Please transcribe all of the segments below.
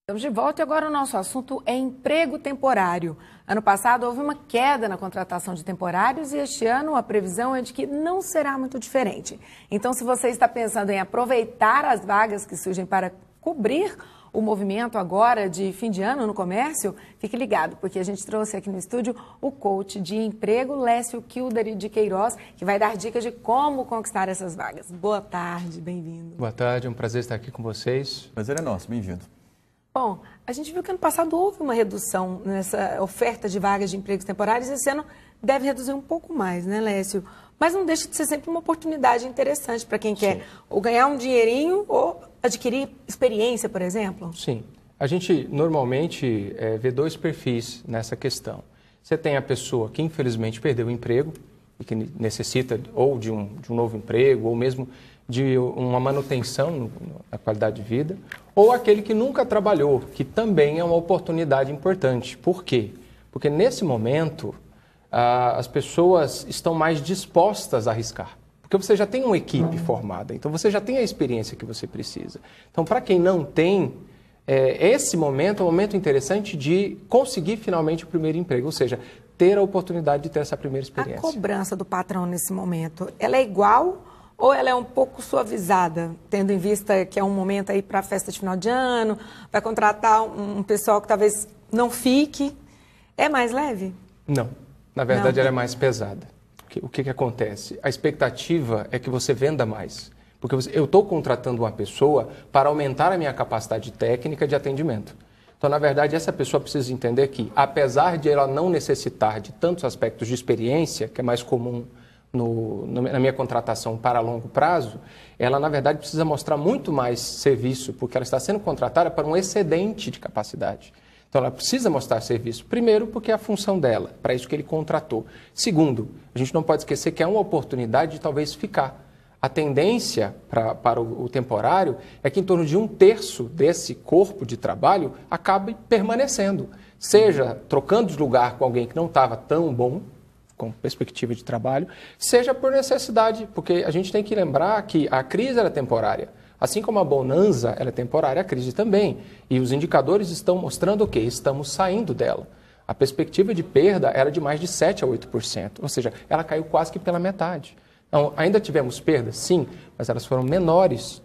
Estamos de volta e agora o nosso assunto é emprego temporário. Ano passado houve uma queda na contratação de temporários e este ano a previsão é de que não será muito diferente. Então, se você está pensando em aproveitar as vagas que surgem para cobrir o movimento agora de fim de ano no comércio, fique ligado, porque a gente trouxe aqui no estúdio o coach de emprego, Lécio Kildare de Queiroz, que vai dar dicas de como conquistar essas vagas. Boa tarde, bem-vindo. Boa tarde, é um prazer estar aqui com vocês. Prazer é nosso, bem-vindo. Bom, a gente viu que ano passado houve uma redução nessa oferta de vagas de empregos temporários. Esse ano deve reduzir um pouco mais, né, Lécio? Mas não deixa de ser sempre uma oportunidade interessante para quem quer ou ganhar um dinheirinho ou adquirir experiência, por exemplo. Sim. A gente normalmente vê dois perfis nessa questão. Você tem a pessoa que infelizmente perdeu o emprego e que necessita ou de um novo emprego ou mesmo de uma manutenção na qualidade de vida, ou aquele que nunca trabalhou, que também é uma oportunidade importante. Por quê? Porque nesse momento as pessoas estão mais dispostas a arriscar. Porque você já tem uma equipe formada, então você já tem a experiência que você precisa. Então, para quem não tem, esse momento é um momento interessante de conseguir finalmente o primeiro emprego, ou seja, ter a oportunidade de ter essa primeira experiência. A cobrança do patrão nesse momento, ela é igual ou ela é um pouco suavizada, tendo em vista que é um momento aí para a festa de final de ano, vai contratar um pessoal que talvez não fique? É mais leve? Não. Na verdade, ela é mais pesada. O que acontece? A expectativa é que você venda mais. Porque eu estou contratando uma pessoa para aumentar a minha capacidade técnica de atendimento. Então, na verdade, essa pessoa precisa entender que, apesar de ela não necessitar de tantos aspectos de experiência, que é mais comum na minha contratação para longo prazo, ela, na verdade, precisa mostrar muito mais serviço, porque ela está sendo contratada para um excedente de capacidade. Então, ela precisa mostrar serviço. Primeiro, porque é a função dela, para isso que ele contratou. Segundo, a gente não pode esquecer que é uma oportunidade de talvez ficar. A tendência para o temporário é que em torno de 1/3 desse corpo de trabalho acabe permanecendo, seja trocando de lugar com alguém que não estava tão bom, com perspectiva de trabalho, seja por necessidade, porque a gente tem que lembrar que a crise é temporária. Assim como a bonança é temporária, a crise também. E os indicadores estão mostrando o quê? Estamos saindo dela. A perspectiva de perda era de mais de 7% a 8%, ou seja, ela caiu quase que pela metade. Então, ainda tivemos perdas, sim, mas elas foram menores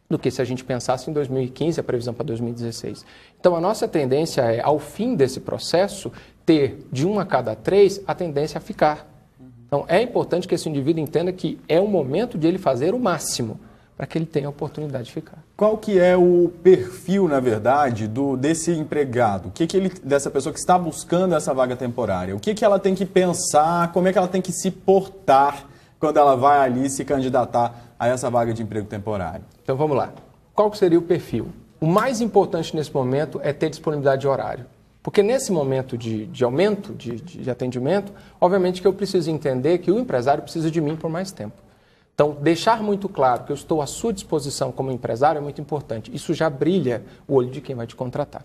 do que se a gente pensasse em 2015, a previsão para 2016. Então, a nossa tendência é, ao fim desse processo, ter de 1 a cada 3 a tendência a ficar. Então, é importante que esse indivíduo entenda que é o momento de ele fazer o máximo para que ele tenha a oportunidade de ficar. Qual que é o perfil, na verdade, desse empregado? Dessa pessoa que está buscando essa vaga temporária? O que ela tem que pensar? Como é que ela tem que se portar quando ela vai ali se candidatar a essa vaga de emprego temporário? Então, vamos lá. Qual que seria o perfil? O mais importante nesse momento é ter disponibilidade de horário. Porque nesse momento de aumento de atendimento, obviamente que eu preciso entender que o empresário precisa de mim por mais tempo. Então, deixar muito claro que eu estou à sua disposição como empresário é muito importante. Isso já brilha o olho de quem vai te contratar.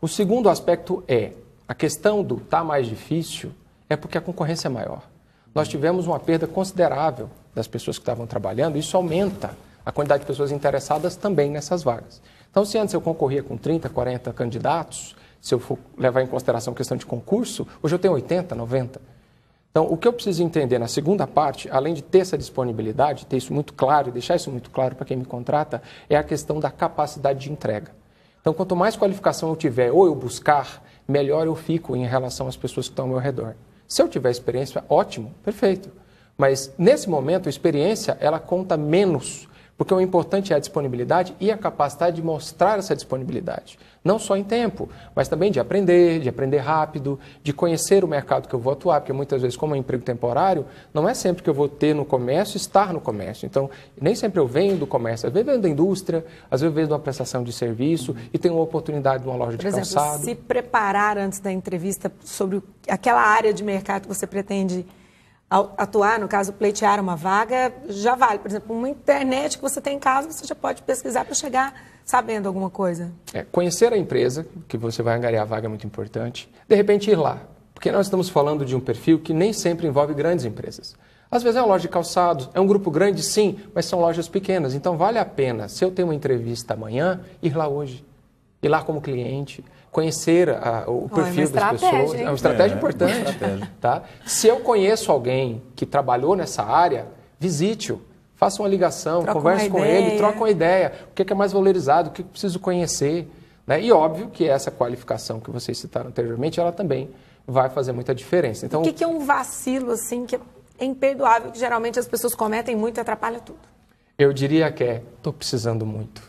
O segundo aspecto é, a questão do tá mais difícil é porque a concorrência é maior. Nós tivemos uma perda considerável das pessoas que estavam trabalhando, e isso aumenta a quantidade de pessoas interessadas também nessas vagas. Então, se antes eu concorria com 30, 40 candidatos, se eu for levar em consideração a questão de concurso, hoje eu tenho 80, 90. Então, o que eu preciso entender na segunda parte, além de ter essa disponibilidade, ter isso muito claro e deixar isso muito claro para quem me contrata, é a questão da capacidade de entrega. Então, quanto mais qualificação eu tiver ou eu buscar, melhor eu fico em relação às pessoas que estão ao meu redor. Se eu tiver experiência, ótimo, perfeito. Mas, nesse momento, a experiência, ela conta menos, porque o importante é a disponibilidade e a capacidade de mostrar essa disponibilidade. Não só em tempo, mas também de aprender rápido, de conhecer o mercado que eu vou atuar, porque muitas vezes, como é um emprego temporário, não é sempre que eu vou ter no comércio, estar no comércio. Então, nem sempre eu venho do comércio, às vezes eu venho da indústria, às vezes eu venho de uma prestação de serviço e tenho uma oportunidade de uma loja de calçado. Por exemplo, se preparar antes da entrevista sobre aquela área de mercado que você pretende atuar, no caso, pleitear uma vaga, já vale. Por exemplo, uma internet que você tem em casa, você já pode pesquisar para chegar sabendo alguma coisa. Conhecer a empresa, que você vai angariar a vaga é muito importante. De repente, ir lá. Porque nós estamos falando de um perfil que nem sempre envolve grandes empresas. Às vezes é uma loja de calçados, é um grupo grande, sim, mas são lojas pequenas. Então, vale a pena, se eu tenho uma entrevista amanhã, ir lá hoje. ir lá como cliente, conhecer o perfil das pessoas. Hein? É uma estratégia importante. É uma estratégia. Tá? Se eu conheço alguém que trabalhou nessa área, visite-o. Faça uma ligação, converse com ele, troque uma ideia. O que é mais valorizado, o que eu preciso conhecer. Né? E óbvio que essa qualificação que vocês citaram anteriormente, ela também vai fazer muita diferença. Então, o que é um vacilo assim que é imperdoável, que geralmente as pessoas cometem muito e atrapalha tudo? Eu diria que estou precisando muito.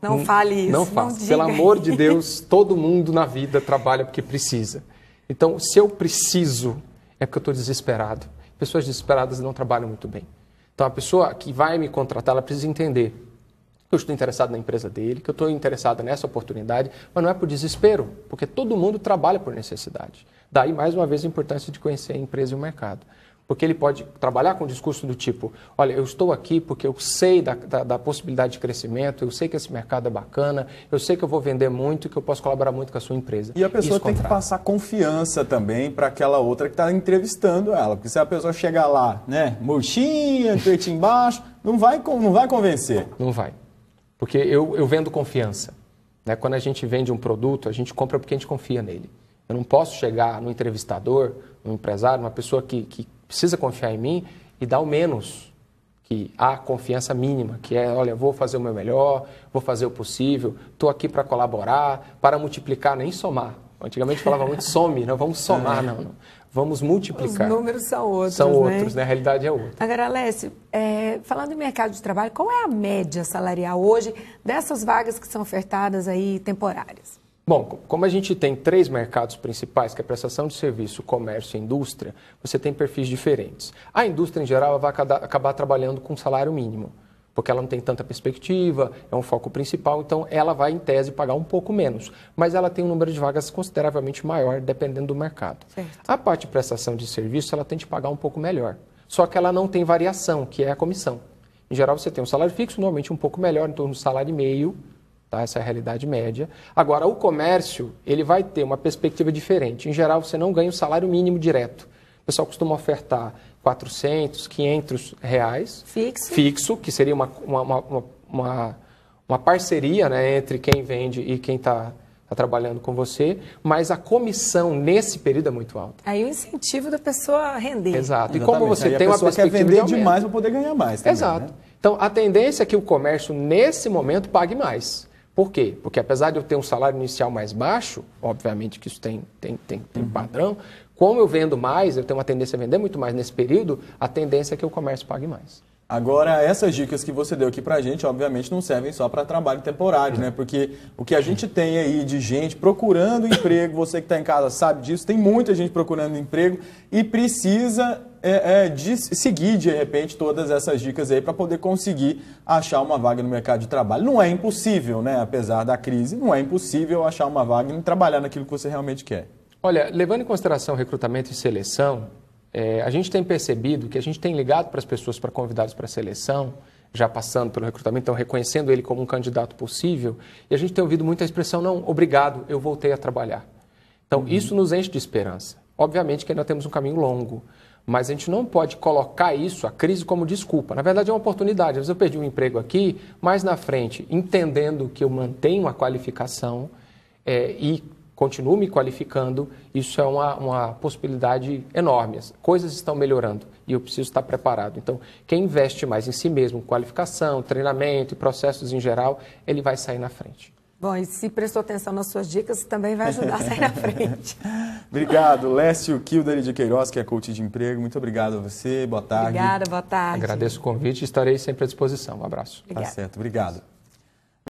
Não fale isso. Não faça. Pelo amor de Deus, todo mundo na vida trabalha porque precisa. Então, se eu preciso, é porque eu estou desesperado. Pessoas desesperadas não trabalham muito bem. Então, a pessoa que vai me contratar, ela precisa entender que eu estou interessado na empresa dele, que eu estou interessado nessa oportunidade, mas não é por desespero, porque todo mundo trabalha por necessidade. Daí, mais uma vez, a importância de conhecer a empresa e o mercado. Porque ele pode trabalhar com um discurso do tipo, olha, eu estou aqui porque eu sei da possibilidade de crescimento, eu sei que esse mercado é bacana, eu sei que eu vou vender muito e que eu posso colaborar muito com a sua empresa. E a pessoa tem que passar confiança também para aquela outra que está entrevistando ela. Porque se a pessoa chegar lá, né, murchinha, pretinho embaixo, não vai convencer. Não vai. Porque eu vendo confiança. Né? Quando a gente vende um produto, a gente compra porque a gente confia nele. Eu não posso chegar no entrevistador, no empresário, uma pessoa que precisa confiar em mim e dar o menos, que há confiança mínima, que é, olha, vou fazer o meu melhor, vou fazer o possível, estou aqui para colaborar, para multiplicar, nem somar. Antigamente falava muito some, não vamos somar, não. Vamos multiplicar. Os números são outros, São outros, né? A realidade é outra. Agora, Alessio, falando em mercado de trabalho, qual é a média salarial hoje dessas vagas que são ofertadas aí temporárias? Bom, como a gente tem 3 mercados principais, que é prestação de serviço, comércio e indústria, você tem perfis diferentes. A indústria, em geral, vai acabar trabalhando com salário mínimo, porque ela não tem tanta perspectiva, é um foco principal, então ela vai, em tese, pagar um pouco menos. Mas ela tem um número de vagas consideravelmente maior, dependendo do mercado. Certo. A parte de prestação de serviço, ela tem de pagar um pouco melhor. Só que ela não tem variação, que é a comissão. Em geral, você tem um salário fixo, normalmente um pouco melhor, em torno do salário e meio. Tá? Essa é a realidade média. Agora, o comércio, ele vai ter uma perspectiva diferente. Em geral, você não ganha o salário mínimo direto. O pessoal costuma ofertar 400, 500 reais. Fixo, que seria uma parceria, né, entre quem vende e quem está trabalhando com você. Mas a comissão, nesse período, é muito alta. Aí o incentivo da pessoa render. Exato. Exatamente. E como você tem uma perspectiva quer vender demais para poder ganhar mais também, exato. Né? Então, a tendência é que o comércio, nesse momento, pague mais. Por quê? Porque apesar de eu ter um salário inicial mais baixo, obviamente que isso tem padrão, como eu vendo mais, eu tenho uma tendência a vender muito mais nesse período, a tendência é que o comércio pague mais. Agora, essas dicas que você deu aqui pra gente, obviamente, não servem só para trabalho temporário, né? Porque o que a gente tem aí de gente procurando emprego, você que está em casa sabe disso, tem muita gente procurando emprego e precisa de seguir, de repente, todas essas dicas aí para poder conseguir achar uma vaga no mercado de trabalho. Não é impossível, né? Apesar da crise, não é impossível achar uma vaga e trabalhar naquilo que você realmente quer. Olha, levando em consideração recrutamento e seleção, a gente tem percebido que a gente tem ligado para as pessoas para convidá-los para a seleção, já passando pelo recrutamento, então reconhecendo ele como um candidato possível, e a gente tem ouvido muita expressão, não, obrigado, eu voltei a trabalhar. Então, isso nos enche de esperança. Obviamente que ainda temos um caminho longo, mas a gente não pode colocar isso, a crise, como desculpa. Na verdade, é uma oportunidade. Às vezes eu perdi um emprego aqui, mais na frente, entendendo que eu mantenho uma qualificação e continuo me qualificando, isso é uma possibilidade enorme. As coisas estão melhorando e eu preciso estar preparado. Então, quem investe mais em si mesmo, qualificação, treinamento e processos em geral, ele vai sair na frente. Bom, e se prestou atenção nas suas dicas, também vai ajudar a sair na frente. Obrigado, Lécio Kildare de Queiroz, que é coach de emprego. Muito obrigado a você, boa tarde. Obrigada, boa tarde. Agradeço o convite e estarei sempre à disposição. Um abraço. Obrigada. Tá certo, obrigado.